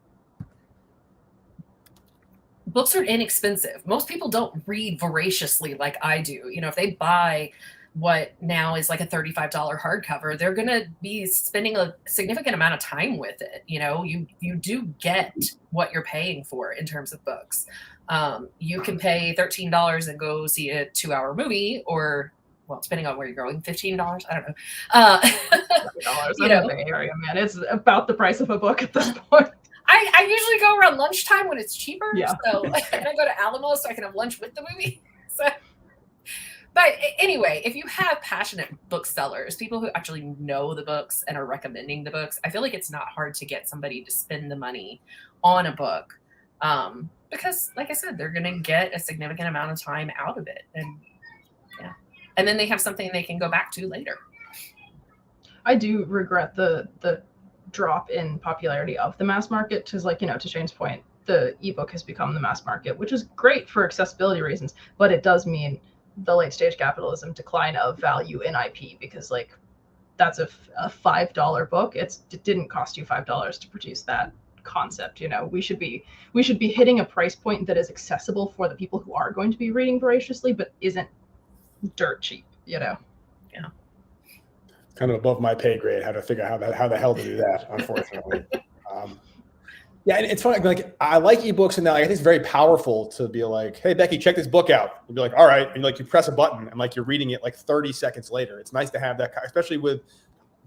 books are inexpensive. Most people don't read voraciously like I do. If they buy what now is like a $35 hardcover, they're going to be spending a significant amount of time with it. You do get what you're paying for in terms of books. You can pay $13 and go see a 2-hour movie, or, well, depending on where you're going, $15. I don't know. $30 in the Bay Area, man. It's about the price of a book at this point. I usually go around lunchtime when it's cheaper. Yeah. So and I go to Alamo so I can have lunch with the movie. So. But anyway, if you have passionate booksellers, people who actually know the books and are recommending the books, I feel like it's not hard to get somebody to spend the money on a book, because, like I said, they're going to get a significant amount of time out of it. And then they have something they can go back to later. I do regret the drop in popularity of the mass market, because, to Shane's point, the ebook has become the mass market, which is great for accessibility reasons, but it does mean the late stage capitalism decline of value in IP, because that's a $5 book. It didn't cost you $5 to produce that concept. We should be hitting a price point that is accessible for the people who are going to be reading voraciously, but isn't dirt cheap. Yeah. Kind of above my pay grade how to figure out how the hell to do that, unfortunately. Yeah, and it's funny. Like, I like ebooks, and I think it's very powerful to be like, "Hey, Becky, check this book out." You'd be like, "All right," and you press a button, and you're reading it 30 seconds later. It's nice to have that, especially with,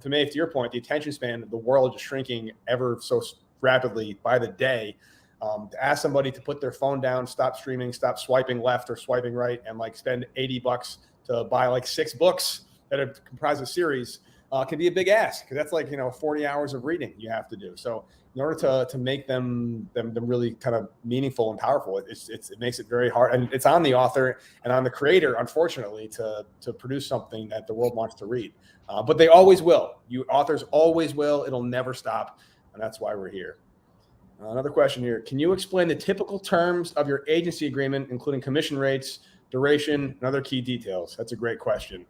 to Maeve, to your point, the attention span of the world is shrinking ever so rapidly by the day. To ask somebody to put their phone down, stop streaming, stop swiping left or swiping right, and spend $80 to buy 6 books that are comprised of series. can be a big ask, because that's like 40 hours of reading you have to do. So in order to make them really kind of meaningful and powerful, it makes it very hard, and it's on the author and on the creator, unfortunately, to produce something that the world wants to read. But they always will. You authors always will. It'll never stop, and that's why we're here. Another question here: can you explain the typical terms of your agency agreement, including commission rates, duration, and other key details? That's a great question.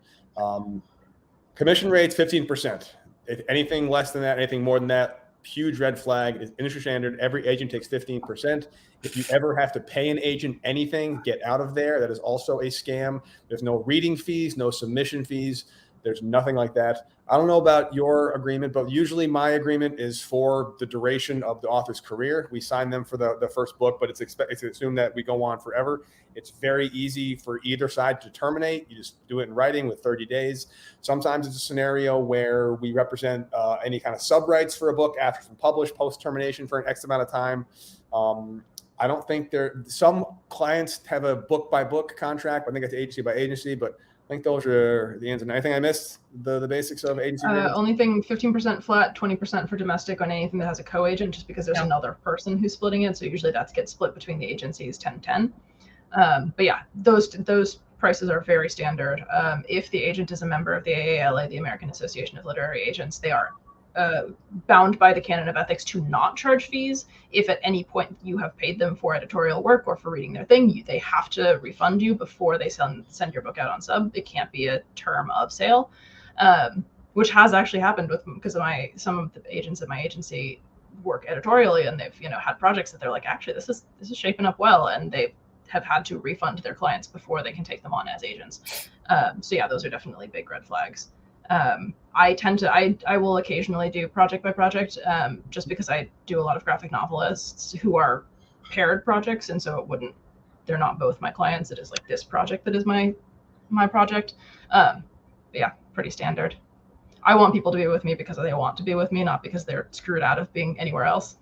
Commission rates 15%. If anything less than that, anything more than that, huge red flag. Is industry standard. Every agent takes 15%. If you ever have to pay an agent anything, get out of there. That is also a scam. There's no reading fees, no submission fees. There's nothing like that. I don't know about your agreement, but usually my agreement is for the duration of the author's career. We sign them for the first book, but it's assumed that we go on forever. It's very easy for either side to terminate. You just do it in writing with 30 days. Sometimes it's a scenario where we represent any kind of sub rights for a book after it's been published, post termination for an X amount of time. I don't think some clients have a book by book contract. I think it's agency by agency, but I think those are the ends. And I think I missed the basics of agency. Only thing 15% flat, 20% for domestic on anything that has a co-agent, just because there's another person who's splitting it. So usually that gets split between the agencies 10-10. But yeah, those prices are very standard. If the agent is a member of the AALA, the American Association of Literary Agents, they are bound by the canon of ethics to not charge fees. If at any point you have paid them for editorial work or for reading their thing, they have to refund you before they send your book out on sub. It can't be a term of sale, which has actually happened because some of the agents at my agency work editorially, and they've had projects that they're like, actually this is shaping up well, and they have had to refund their clients before they can take them on as agents. So yeah, those are definitely big red flags. I will occasionally do project by project, just because I do a lot of graphic novelists who are paired projects, and so they're not both my clients. It is like this project that is my project. But yeah, pretty standard. I want people to be with me because they want to be with me, not because they're screwed out of being anywhere else.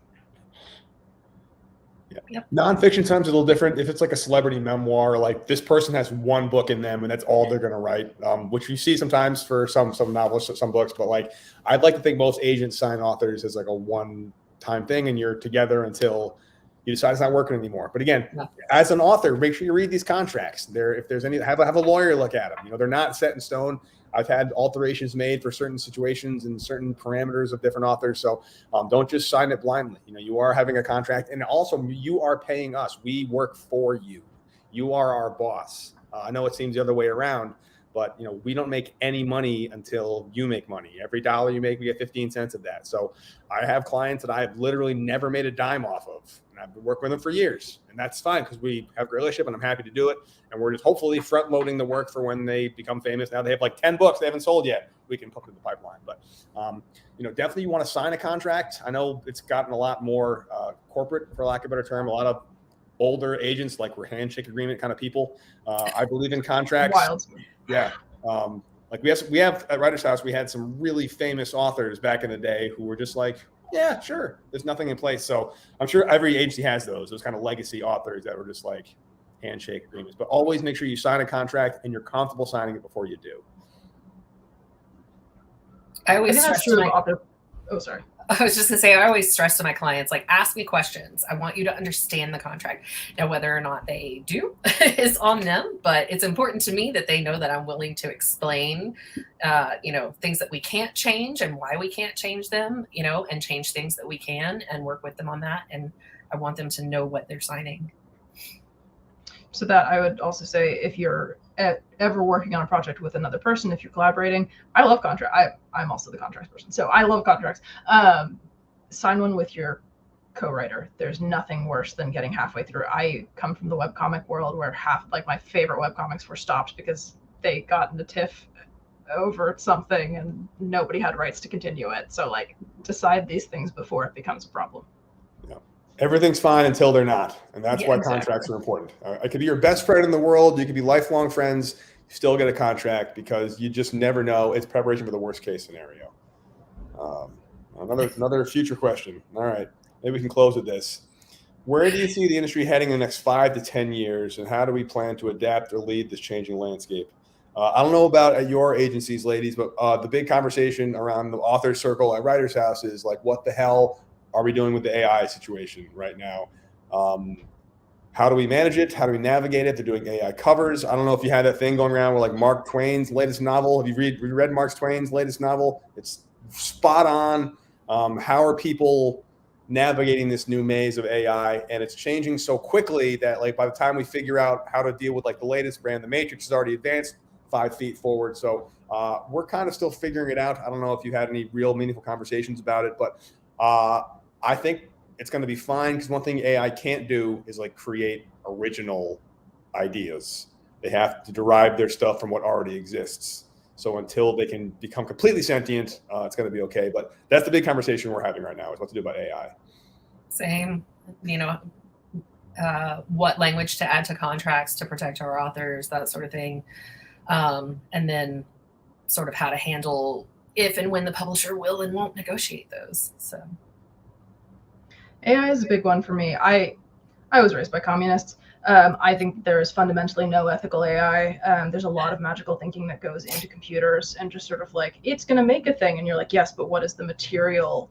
Yeah. Yep. Nonfiction times a little different. If it's like a celebrity memoir, like this person has one book in them and that's all they're going to write, which you see sometimes for some novelists, some books. But like, I'd like to think most agents sign authors as like a one-time thing, and you're together until you decide it's not working anymore. But again, as an author, make sure you read these contracts. If there's any, have a lawyer look at them. They're not set in stone. I've had alterations made for certain situations and certain parameters of different authors. So don't just sign it blindly. You are having a contract, and also you are paying us. We work for you. You are our boss. I know it seems the other way around, but we don't make any money until you make money. Every dollar you make, we get 15 cents of that. So I have clients that I have literally never made a dime off of, and I've been working with them for years, and that's fine because we have a great relationship, and I'm happy to do it. And we're just hopefully front loading the work for when they become famous. Now they have like 10 books they haven't sold yet. We can put them in the pipeline. But definitely you want to sign a contract. I know it's gotten a lot more corporate, for lack of a better term. A lot of older agents, like we're handshake agreement kind of people. I believe in contracts. Wild. Yeah. Like we have at Writer's House, we had some really famous authors back in the day who were just like, yeah, sure, there's nothing in place. So I'm sure every agency has those kind of legacy authors that were just like handshake agreements. But always make sure you sign a contract and you're comfortable signing it before you do. I think that's true of author. Oh, sorry. I was just going to say, I always stress to my clients, like, ask me questions. I want you to understand the contract. Now, whether or not they do is on them, but it's important to me that they know that I'm willing to explain, things that we can't change and why we can't change them, and change things that we can and work with them on that. And I want them to know what they're signing. So that I would also say, if you're ever working on a project with another person, if you're collaborating, I love contract. I'm also the contracts person, so I love contracts. Sign one with your co-writer. There's nothing worse than getting halfway through. I come from the webcomic world where my favorite webcomics were stopped because they got in a tiff over something and nobody had rights to continue it. So like, decide these things before it becomes a problem. Yeah. Everything's fine until they're not. And that's why contracts are important. I could be your best friend in the world. You could be lifelong friends. You still get a contract because you just never know. It's preparation for the worst case scenario. Another future question. All right. Maybe we can close with this. Where do you see the industry heading in the next 5 to 10 years? And how do we plan to adapt or lead this changing landscape? I don't know about at your agencies, ladies, but the big conversation around the author circle at Writer's House is like, what the hell are we doing with the AI situation right now? How do we manage it? How do we navigate it? They're doing AI covers. I don't know if you had that thing going around with like Mark Twain's latest novel. Have you read Mark Twain's latest novel? It's spot on. How are people navigating this new maze of AI? And it's changing so quickly that like by the time we figure out how to deal with like the latest brand, the Matrix is already advanced 5 feet forward. So we're kind of still figuring it out. I don't know if you had any real meaningful conversations about it, but I think it's going to be fine, because one thing AI can't do is like create original ideas. They have to derive their stuff from what already exists. So until they can become completely sentient, it's going to be okay. But that's the big conversation we're having right now, is what to do about AI. Same, what language to add to contracts to protect our authors, that sort of thing. And then sort of how to handle if and when the publisher will and won't negotiate those. So AI is a big one for me. I was raised by communists. I think there is fundamentally no ethical AI. There's a lot of magical thinking that goes into computers, and just sort of like, it's going to make a thing. And you're like, yes, but what is the material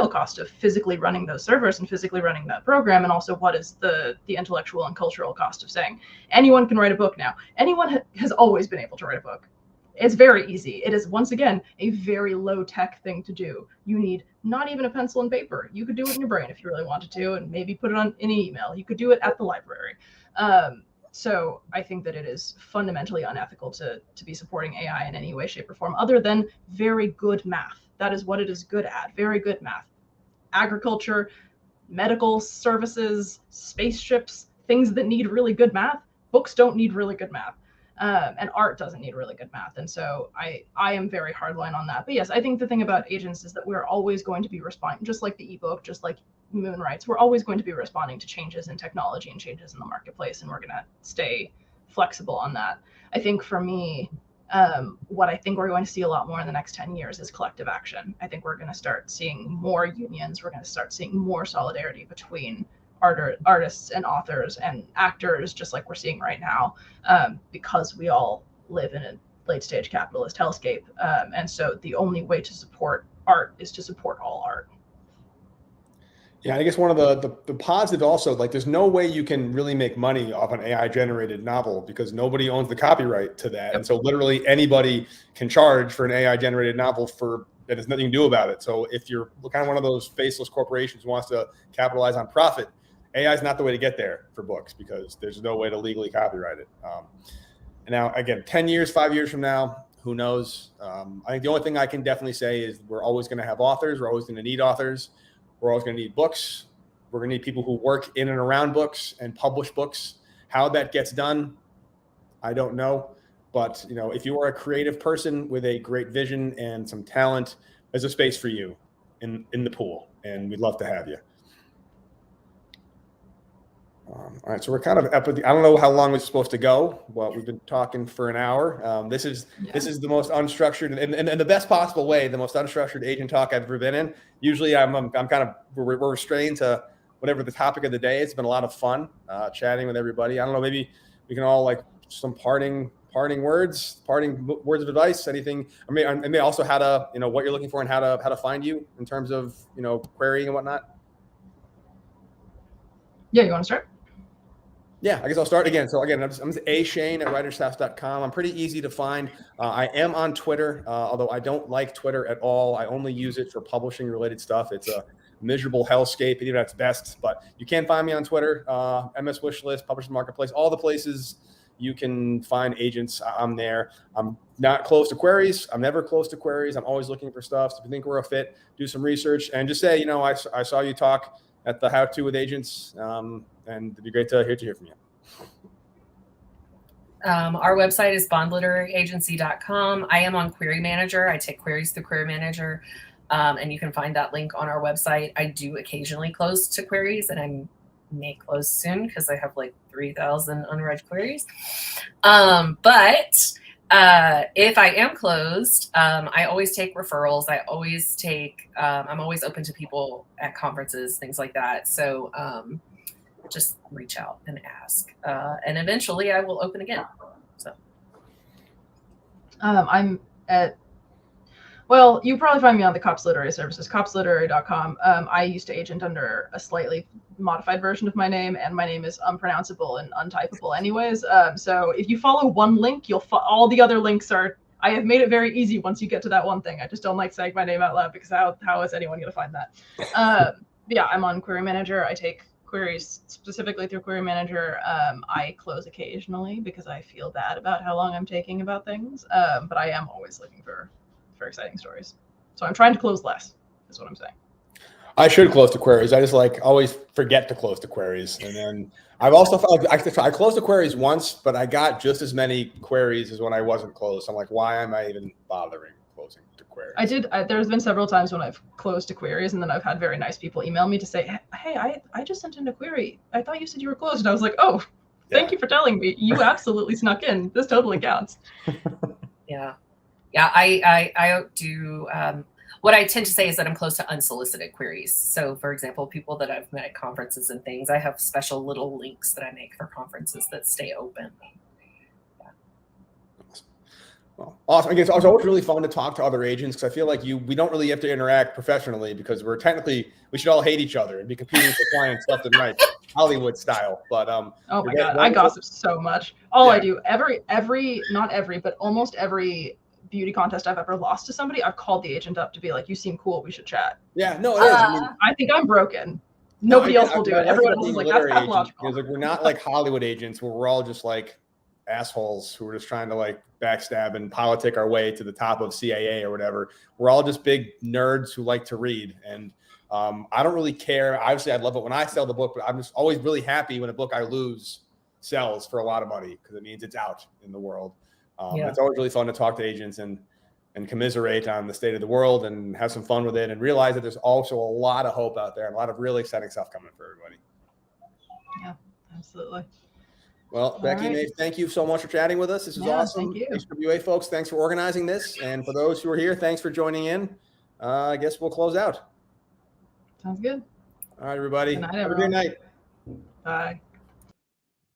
cost of physically running those servers and physically running that program? And also, what is the intellectual and cultural cost of saying anyone can write a book now? Anyone has always been able to write a book. It's very easy. It is, once again, a very low-tech thing to do. You need not even a pencil and paper. You could do it in your brain if you really wanted to, and maybe put it on in an email. You could do it at the library. So I think that it is fundamentally unethical to be supporting AI in any way, shape, or form, other than very good math. That is what it is good at, very good math. Agriculture, medical services, spaceships, things that need really good math. Books don't need really good math. And art doesn't need really good math. And so I am very hardline on that. But yes, I think the thing about agents is that we're always going to be responding, just like the ebook, just like Moon Rights, we're always going to be responding to changes in technology and changes in the marketplace, and we're going to stay flexible on that. I think for me, what I think we're going to see a lot more in the next 10 years is collective action. I think we're going to start seeing more unions. We're going to start seeing more solidarity between artists and authors and actors, just like we're seeing right now, because we all live in a late stage capitalist hellscape. And so the only way to support art is to support all art. Yeah, I guess one of the positives also, like there's no way you can really make money off an AI generated novel, because nobody owns the copyright to that. Yep. And so literally anybody can charge for an AI generated novel that has nothing to do about it. So if you're kind of one of those faceless corporations who wants to capitalize on profit, AI is not the way to get there for books, because there's no way to legally copyright it. And now, again, 10 years, 5 years from now, who knows? I think the only thing I can definitely say is we're always going to have authors. We're always going to need authors. We're always going to need books. We're going to need people who work in and around books and publish books. How that gets done, I don't know. But if you are a creative person with a great vision and some talent, there's a space for you in the pool, and we'd love to have you. All right, so we're kind of up with I don't know how long we're supposed to go. Well, we've been talking for an hour. This is the most unstructured and the best possible way, the most unstructured agent talk I've ever been in. Usually I'm kind of we're restrained to whatever the topic of the day is. It's been a lot of fun chatting with everybody. I don't know, maybe we can all like some parting words of advice, anything. I mean also how to what you're looking for and how to find you in terms of querying and whatnot. Yeah, you want to start? Yeah, I guess I'll start again. So again, I'm Shane at writershouse.com. I'm pretty easy to find. I am on Twitter, although I don't like Twitter at all. I only use it for publishing related stuff. It's a miserable hellscape, even at its best. But you can find me on Twitter, MS Wishlist, Publishers Marketplace, all the places you can find agents. I'm there. I'm not close to queries. I'm never close to queries. I'm always looking for stuff. So if you think we're a fit, do some research and just say, I saw you talk at the How To with Agents, and it'd be great to hear from you. Our website is bondliteraryagency.com. I am on Query Manager. I take queries through Query Manager, and you can find that link on our website. I do occasionally close to queries, and I may close soon because I have like 3,000 unread queries. But if I am closed, I always take referrals. I'm always open to people at conferences, things like that. So just reach out and ask. And eventually I will open again. So. I'm at, well, you probably find me on the Cops Literary Services, copsliterary.com. I used to agent under a slightly modified version of my name, and my name is unpronounceable and untypable anyways. So if you follow one link, all the other links are, I have made it very easy once you get to that one thing. I just don't like saying my name out loud because how is anyone going to find that? Yeah, I'm on Query Manager. I take queries specifically through Query Manager. I close occasionally because I feel bad about how long I'm taking about things, but I am always looking for exciting stories. So I'm trying to close less, is what I'm saying. I should close the queries. I just always forget to close the queries. And then I've also I closed the queries once, but I got just as many queries as when I wasn't closed. I'm like, why am I even bothering closing the queries? There's been several times when I've closed the queries, and then I've had very nice people email me to say, hey, I just sent in a query. I thought you said you were closed. And I was like, oh, thank you for telling me. You absolutely snuck in. This totally counts. Yeah. Yeah, I do. What I tend to say is that I'm close to unsolicited queries. So, for example, people that I've met at conferences and things, I have special little links that I make for conferences that stay open. Yeah. Well, awesome. Again, it's always really fun to talk to other agents because I feel like we don't really have to interact professionally because we should all hate each other and be competing for clients left and right, Hollywood style. But oh my God, I gossip so much. I do but almost every beauty contest I've ever lost to somebody, I've called the agent up to be like, you seem cool, we should chat. Yeah, no, it is. I think I'm broken. Nobody else will do it. Everyone else is like, that's pathological. Like, we're not like Hollywood agents where we're all just like assholes who are just trying to like backstab and politic our way to the top of CAA or whatever. We're all just big nerds who like to read. And I don't really care. Obviously, I love it when I sell the book, but I'm just always really happy when a book I lose sells for a lot of money because it means it's out in the world. It's always really fun to talk to agents and commiserate on the state of the world and have some fun with it and realize that there's also a lot of hope out there and a lot of really exciting stuff coming for everybody. Yeah, absolutely. Well, Becky, Maeve, thank you so much for chatting with us. This is awesome. Thank you. HWA folks, thanks for organizing this. And for those who are here, thanks for joining in. I guess we'll close out. Sounds good. All right, everybody. Good night, Have a good night. Bye.